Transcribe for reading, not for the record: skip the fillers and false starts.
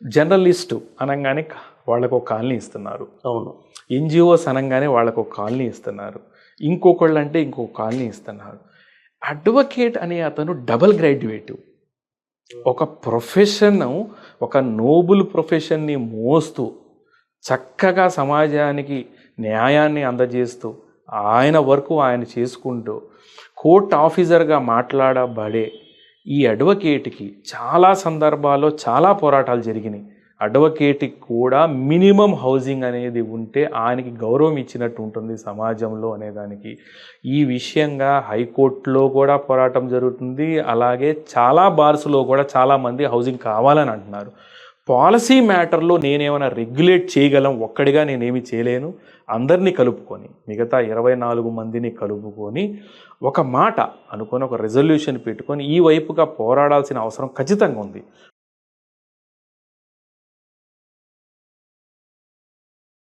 Journalist అనగానే వాళ్ళకు ఒక కాలనీ ఇస్తున్నారు. అవును. ఎన్జిఓస్ అనగానే వాళ్ళకు ఒక కాలనీ ఇస్తున్నారు. ఇంకొకళ్ళు అంటే ఇంకొక కాలనీ ఇస్తున్నారు. అడ్వకేట్ అనే అతను డబల్ గ్రాడ్యుయేట్. ఒక ప్రొఫెషన్, ఒక నోబుల్ ప్రొఫెషన్ని మోస్తూ చక్కగా సమాజానికి న్యాయాన్ని అందజేస్తూ ఆయన వరకు ఆయన చేసుకుంటూ కోర్ట్ ఆఫీసర్గా మాట్లాడబడే ఈ అడ్వకేట్కి చాలా సందర్భాల్లో చాలా పోరాటాలు జరిగినాయి. అడ్వకేట్కి కూడా మినిమం హౌసింగ్ అనేది ఉంటే ఆయనకి గౌరవం ఇచ్చినట్టు ఉంటుంది సమాజంలో అనేదానికి ఈ విషయంగా హైకోర్టులో కూడా పోరాటం జరుగుతుంది. అలాగే చాలా బార్స్లో కూడా చాలామంది హౌసింగ్ కావాలని అంటున్నారు. పాలసీ మ్యాటర్లో నేనేమైనా రెగ్యులేట్ చేయగలం, ఒక్కడిగా నేనేమి చేయలేను. అందరినీ కలుపుకొని, మిగతా 24 మందిని కలుపుకొని ఒక మాట అనుకొని ఒక రెజల్యూషన్ పెట్టుకొని ఈ వైపుగా పోరాడాల్సిన అవసరం ఖచ్చితంగా ఉంది.